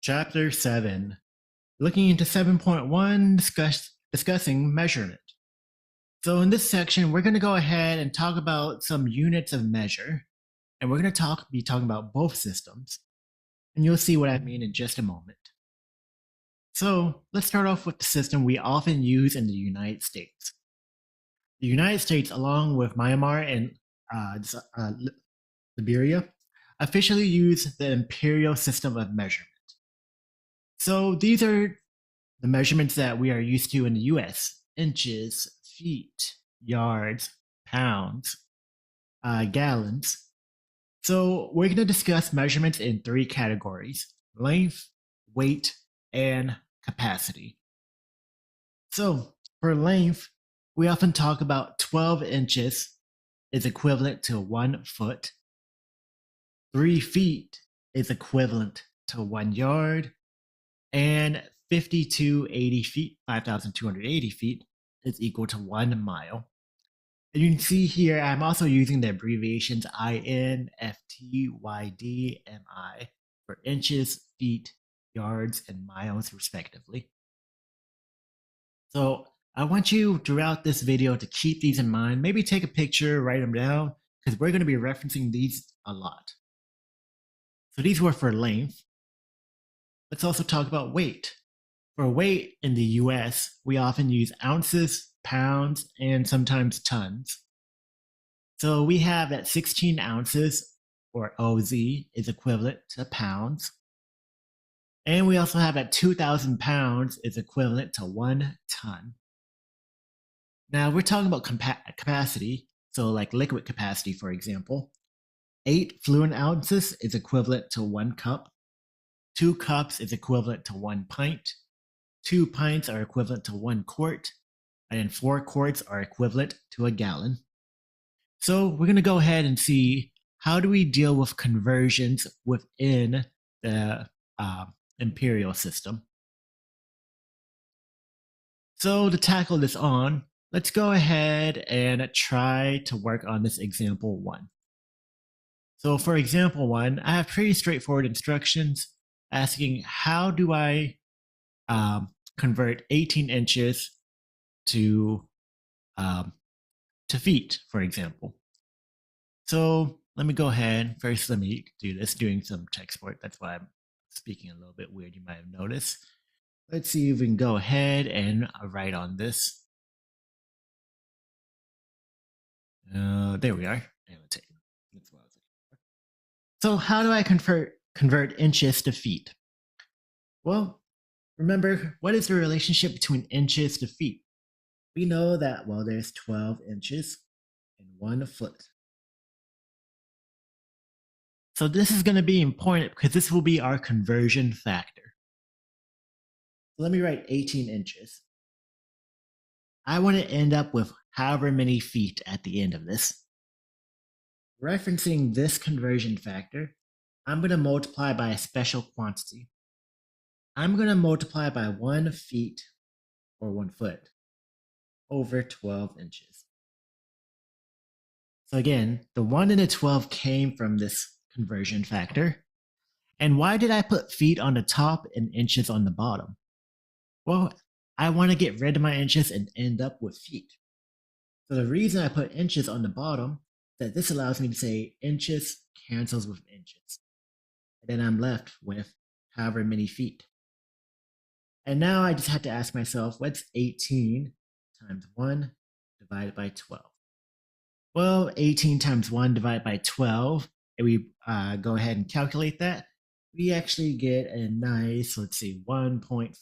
Chapter 7. Looking into 7.1, discussing measurement. So in this section, we're going to go ahead and talk about some units of measure. And we're going to be talking about both systems. And you'll see what I mean in just a moment. So let's start off with the system we often use in the United States. The United States, along with Myanmar and Liberia, officially use the imperial system of measurement. So these are the measurements that we are used to in the US: inches, feet, yards, pounds, gallons. So we're going to discuss measurements in three categories: length, weight, and capacity. So for length, we often talk about 12 inches is equivalent to 1 foot. 3 feet is equivalent to 1 yard. And 5,280 feet, 5,280 feet, is equal to 1 mile. And you can see here, I'm also using the abbreviations IN, FT, YD, MI for inches, feet, yards, and miles, respectively. So I want you throughout this video to keep these in mind. Maybe take a picture, write them down, because we're going to be referencing these a lot. So these were for length. Let's also talk about weight. For weight in the US, we often use ounces, pounds, and sometimes tons. So we have that 16 ounces, or OZ, is equivalent to pounds. And we also have that 2,000 pounds is equivalent to 1 ton. Now we're talking about capacity, so like liquid capacity, for example. 8 fluid ounces is equivalent to 1 cup. 2 cups is equivalent to 1 pint. 2 pints are equivalent to 1 quart. And 4 quarts are equivalent to a gallon. So we're going to go ahead and see how do we deal with conversions within the imperial system. So to tackle this on, let's go ahead and try to work on this example 1. So for example 1, I have pretty straightforward instructions asking how do I convert 18 inches to feet, for example. So let me go ahead. First, let me do this, doing some tech support. That's why I'm speaking a little bit weird, you might have noticed. Let's see if we can go ahead and write on this. There we are. So how do I convert inches to feet? Well, remember, what is the relationship between inches to feet? We know that, well, there's 12 inches in 1 foot. So this is going to be important because this will be our conversion factor. So let me write 18 inches. I want to end up with however many feet at the end of this. Referencing this conversion factor, I'm going to multiply by a special quantity. I'm going to multiply by 1 feet or 1 foot over 12 inches. So again, the 1 and the 12 came from this conversion factor. And why did I put feet on the top and inches on the bottom? Well, I want to get rid of my inches and end up with feet. So the reason I put inches on the bottom is that this allows me to say inches cancels with inches. And then I'm left with however many feet. And now I just have to ask myself, what's 18 times 1 divided by 12? Well, 18 times 1 divided by 12, and we go ahead and calculate that, we actually get a nice, let's see, 1.5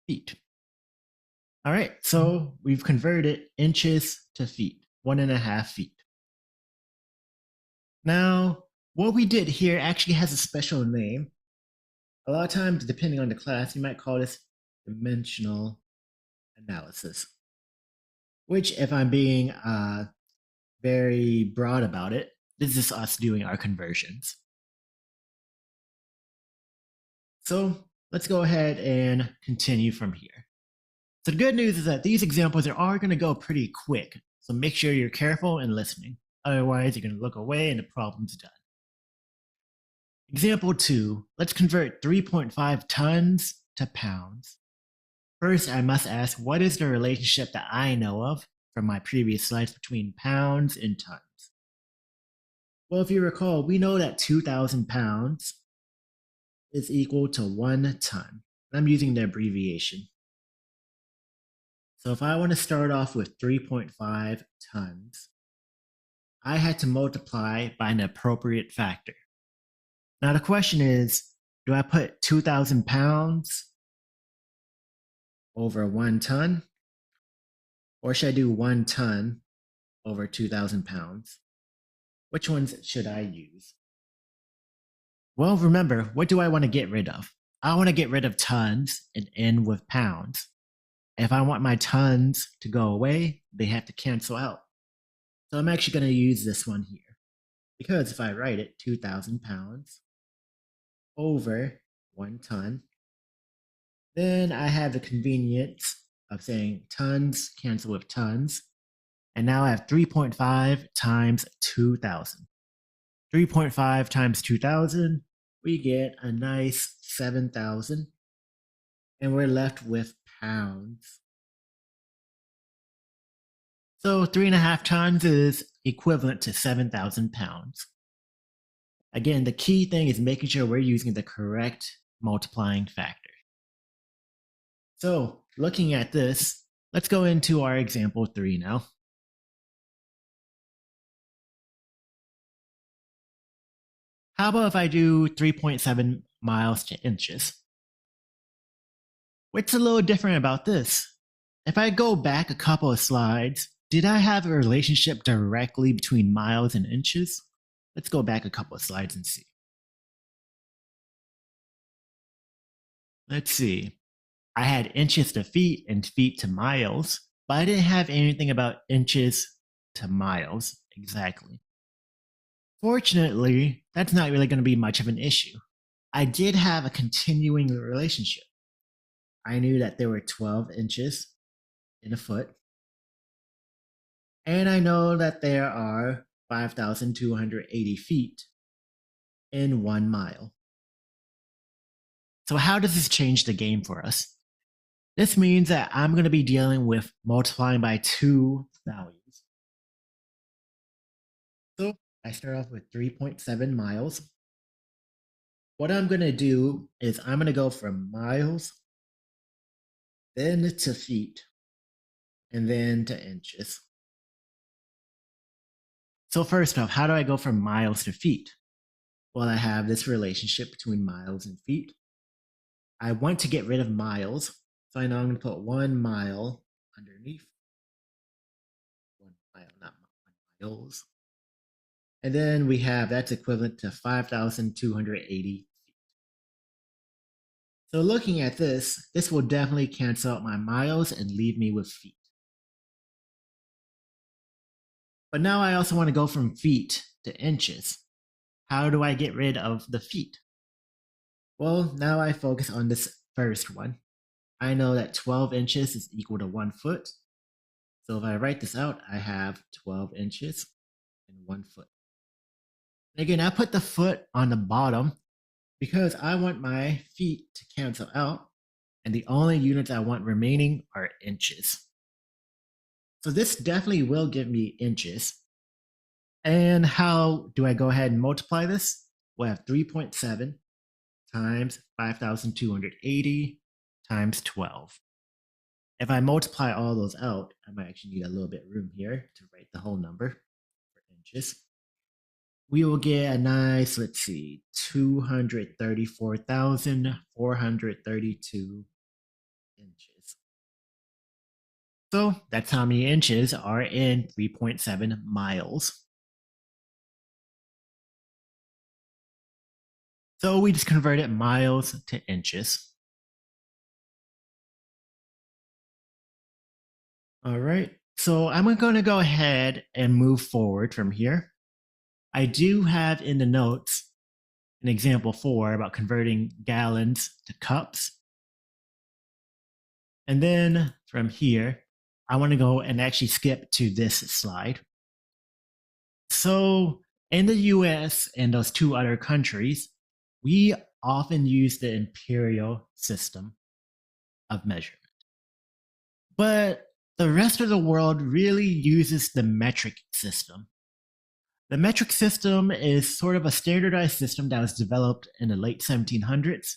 feet. All right, so we've converted inches to feet, 1.5 feet. Now, what we did here actually has a special name. A lot of times, depending on the class, you might call this dimensional analysis, which, if I'm being very broad about it, this is us doing our conversions. So let's go ahead and continue from here. So the good news is that these examples are going to go pretty quick. So make sure you're careful and listening. Otherwise, you're going to look away and the problem's done. Example 2, let's convert 3.5 tons to pounds. First, I must ask, what is the relationship that I know of from my previous slides between pounds and tons? Well, if you recall, we know that 2,000 pounds is equal to 1 ton. I'm using the abbreviation. So if I want to start off with 3.5 tons, I had to multiply by an appropriate factor. Now the question is, do I put 2,000 pounds over 1 ton? Or should I do 1 ton over 2,000 pounds? Which ones should I use? Well, remember, what do I want to get rid of? I want to get rid of tons and end with pounds. If I want my tons to go away, they have to cancel out. So I'm actually going to use this one here. Because if I write it, 2,000 pounds over 1 ton, then I have the convenience of saying tons cancel with tons. And now I have 3.5 times 2,000. 3.5 times 2,000, we get a nice 7,000. And we're left with pounds. So 3.5 tons is equivalent to 7,000 pounds. Again, the key thing is making sure we're using the correct multiplying factor. So looking at this, let's go into our example 3 now. How about if I do 3.7 miles to inches? What's a little different about this? If I go back a couple of slides, did I have a relationship directly between miles and inches? Let's go back a couple of slides and see. Let's see. I had inches to feet and feet to miles, but I didn't have anything about inches to miles exactly. Fortunately, that's not really going to be much of an issue. I did have a continuing relationship. I knew that there were 12 inches in a foot. And I know that there are 5,280 feet in 1 mile. So how does this change the game for us? This means that I'm going to be dealing with multiplying by 2 values. So I start off with 3.7 miles. What I'm going to do is I'm going to go from miles, then to feet, and then to inches. So first off, how do I go from miles to feet? Well, I have this relationship between miles and feet. I want to get rid of miles, so I know I'm going to put 1 mile underneath. 1 mile, not miles. And then we have that's equivalent to 5,280 feet. So looking at this will definitely cancel out my miles and leave me with feet. But now I also want to go from feet to inches. How do I get rid of the feet? Well, now I focus on this first one. I know that 12 inches is equal to 1 foot. So if I write this out, I have 12 inches and 1 foot. And again, I put the foot on the bottom because I want my feet to cancel out, and the only units I want remaining are inches. So this definitely will give me inches. And how do I go ahead and multiply this? We'll have 3.7 times 5,280 times 12. If I multiply all those out, I might actually need a little bit of room here to write the whole number for inches. We will get a nice, let's see, 234,432 inches. So that's how many inches are in 3.7 miles. So we just converted miles to inches. All right, so I'm going to go ahead and move forward from here. I do have in the notes an example 4 about converting gallons to cups. And then from here, I want to go and actually skip to this slide. So in the US and those 2 other countries, we often use the imperial system of measurement. But the rest of the world really uses the metric system. The metric system is sort of a standardized system that was developed in the late 1700s,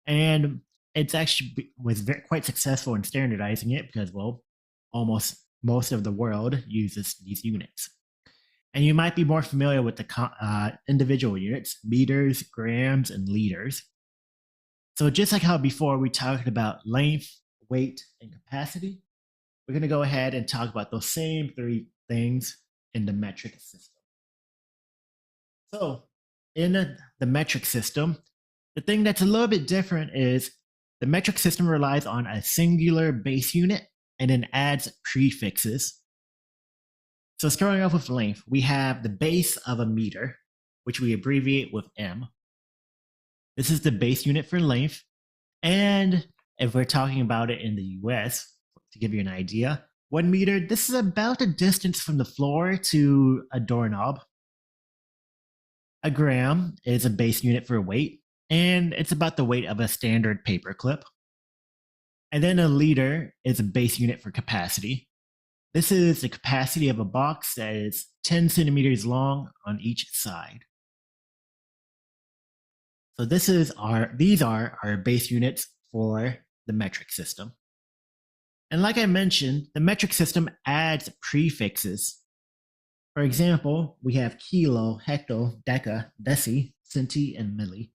and it's actually was quite successful in standardizing it because, well, almost most of the world uses these units. And you might be more familiar with the individual units, meters, grams, and liters. So just like how before we talked about length, weight, and capacity, we're going to go ahead and talk about those same three things in the metric system. So in the metric system, the thing that's a little bit different is the metric system relies on a singular base unit and then adds prefixes. So starting off with length, we have the base of a meter, which we abbreviate with M. This is the base unit for length. And if we're talking about it in the US, to give you an idea, 1 meter, this is about the distance from the floor to a doorknob. A gram is a base unit for weight, and it's about the weight of a standard paper clip. And then a liter is a base unit for capacity. This is the capacity of a box that is 10 centimeters long on each side. So these are our base units for the metric system. And like I mentioned, the metric system adds prefixes. For example, we have kilo, hecto, deca, deci, centi, and milli.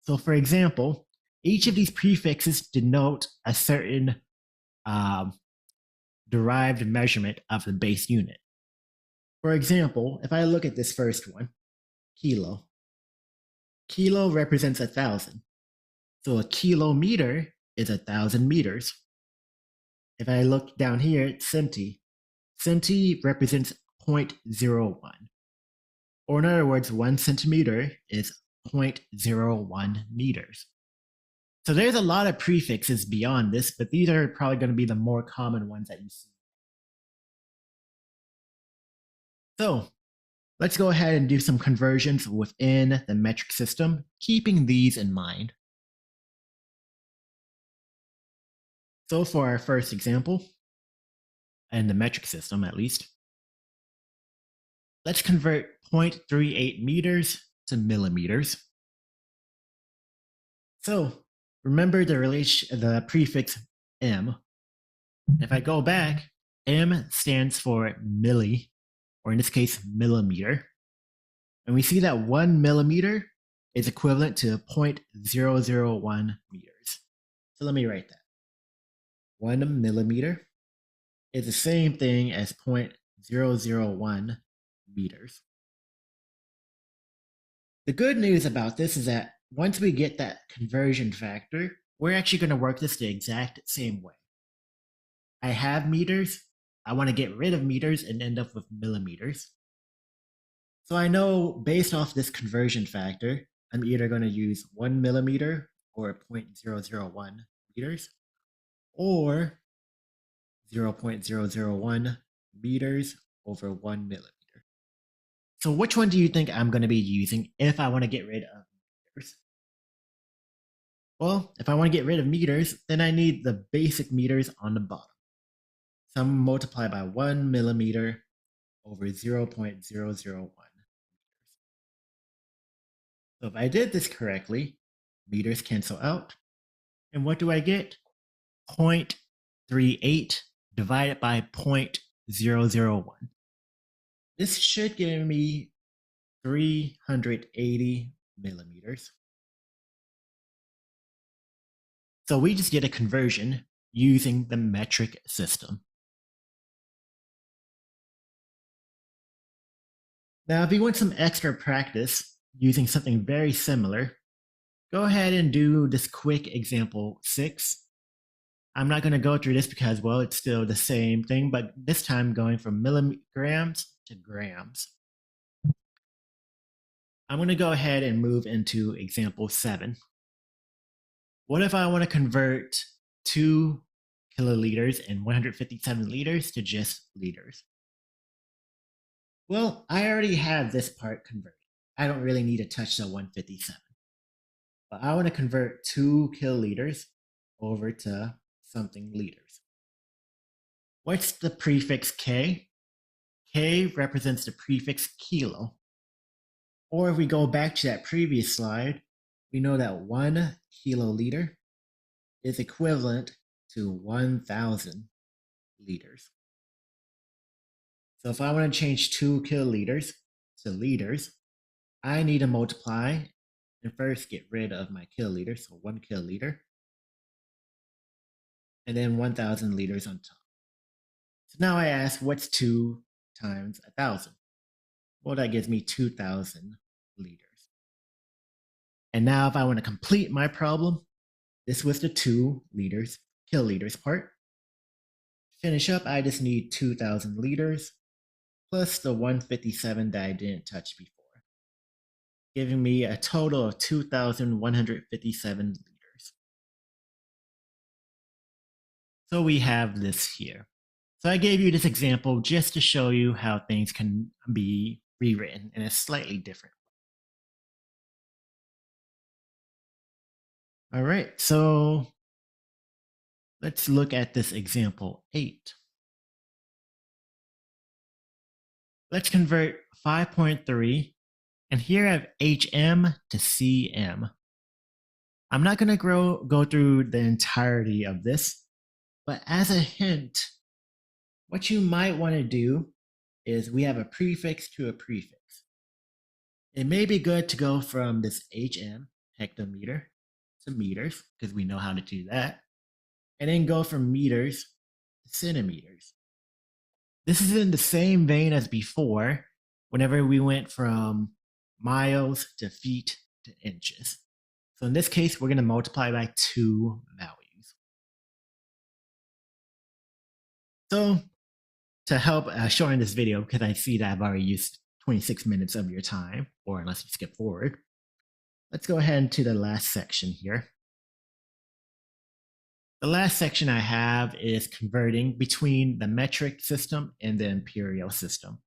So for example, each of these prefixes denote a certain derived measurement of the base unit. For example, if I look at this first one, kilo. Kilo represents 1,000. So a kilometer is 1,000 meters. If I look down here at centi, centi represents 0.01. Or in other words, 1 centimeter is 0.01 meters. So there's a lot of prefixes beyond this, but these are probably going to be the more common ones that you see. So let's go ahead and do some conversions within the metric system, keeping these in mind. So for our first example, and the metric system at least, let's convert 0.38 meters to millimeters. So remember the prefix M. If I go back, M stands for milli, or in this case, millimeter. And we see that 1 millimeter is equivalent to 0.001 meters. So let me write that. 1 millimeter is the same thing as 0.001 meters. The good news about this is that once we get that conversion factor, we're actually going to work this the exact same way. I have meters. I want to get rid of meters and end up with millimeters. So I know based off this conversion factor, I'm either going to use 1 millimeter or 0.001 meters or 0.001 meters over 1 millimeter. So which one do you think I'm going to be using if I want to get rid of meters? Well, if I want to get rid of meters, then I need the basic meters on the bottom. So I'm multiply by 1 millimeter over 0.001 meters. So if I did this correctly, meters cancel out. And what do I get? 0.38 divided by 0.001. This should give me 380 millimeters. So we just did a conversion using the metric system. Now, if you want some extra practice using something very similar, go ahead and do this quick example 6. I'm not going to go through this because, well, it's still the same thing, but this time going from milligrams to grams. I'm going to go ahead and move into example 7. What if I want to convert 2 kiloliters and 157 liters to just liters? Well, I already have this part converted. I don't really need to touch the 157. but I want to convert 2 kiloliters over to something liters. What's the prefix K? K represents the prefix kilo. Or if we go back to that previous slide, we know that 1 kiloliter is equivalent to 1,000 liters. So if I want to change 2 kiloliters to liters, I need to multiply and first get rid of my kiloliters, so 1 kiloliter, and then 1,000 liters on top. So now I ask, what's 2 times 1,000? Well, that gives me 2,000 liters. And now if I want to complete my problem, this was the 2 liters, kiloliters part. Finish up, I just need 2,000 liters plus the 157 that I didn't touch before, giving me a total of 2,157 liters. So we have this here. So I gave you this example just to show you how things can be rewritten in a slightly different way. All right, so let's look at this example 8. Let's convert 5.3, and here I have HM to CM. I'm not going to go through the entirety of this, but as a hint, what you might want to do is we have a prefix to a prefix. It may be good to go from this HM, hectometer, to meters, because we know how to do that, and then go from meters to centimeters. This is in the same vein as before, whenever we went from miles to feet to inches. So in this case, we're going to multiply by 2 values. So to help shorten this video, because I see that I've already used 26 minutes of your time, or unless you skip forward, let's go ahead to the last section here. The last section I have is converting between the metric system and the imperial system.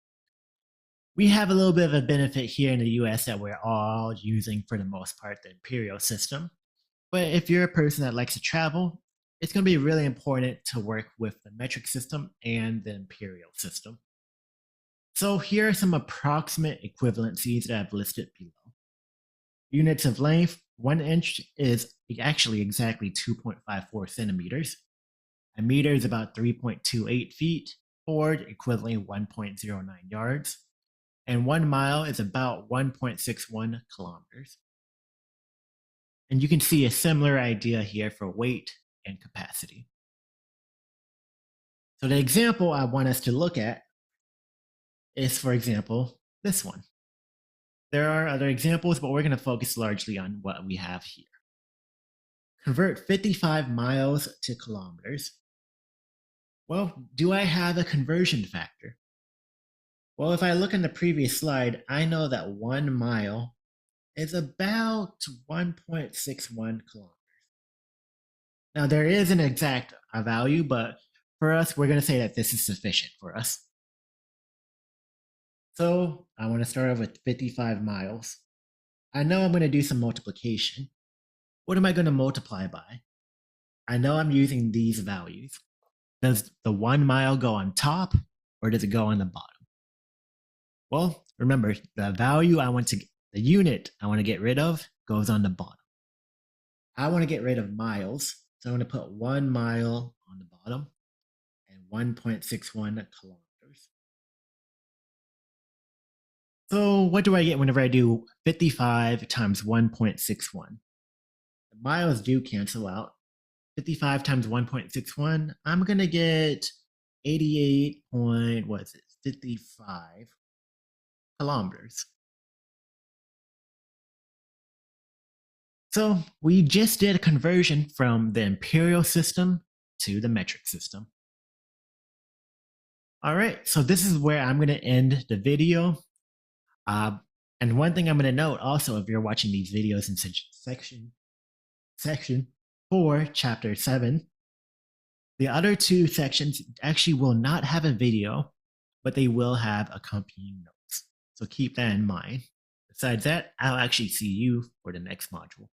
We have a little bit of a benefit here in the US that we're all using, for the most part, the imperial system. But if you're a person that likes to travel, it's going to be really important to work with the metric system and the imperial system. So here are some approximate equivalencies that I've listed below. Units of length, 1 inch is actually exactly 2.54 centimeters. A meter is about 3.28 feet, or equivalently 1.09 yards. And 1 mile is about 1.61 kilometers. And you can see a similar idea here for weight and capacity. So the example I want us to look at is, for example, this one. There are other examples, but we're going to focus largely on what we have here. Convert 55 miles to kilometers. Well, do I have a conversion factor? Well, if I look in the previous slide, I know that 1 mile is about 1.61 kilometers. Now, there is an exact value, but for us, we're going to say that this is sufficient for us. So I want to start off with 55 miles. I know I'm going to do some multiplication. What am I going to multiply by? I know I'm using these values. Does the 1 mile go on top, or does it go on the bottom? Well, remember, the value the unit I want to get rid of goes on the bottom. I want to get rid of miles, so I'm going to put 1 mile on the bottom and 1.61 kilometers. So what do I get whenever I do 55 times 1.61? The miles do cancel out. 55 times 1.61, I'm going to get 55 kilometers. So we just did a conversion from the imperial system to the metric system. All right, so this is where I'm going to end the video. And one thing I'm going to note also, if you're watching these videos in section 4, chapter 7, the other 2 sections actually will not have a video, but they will have accompanying notes. So keep that in mind. Besides that, I'll actually see you for the next module.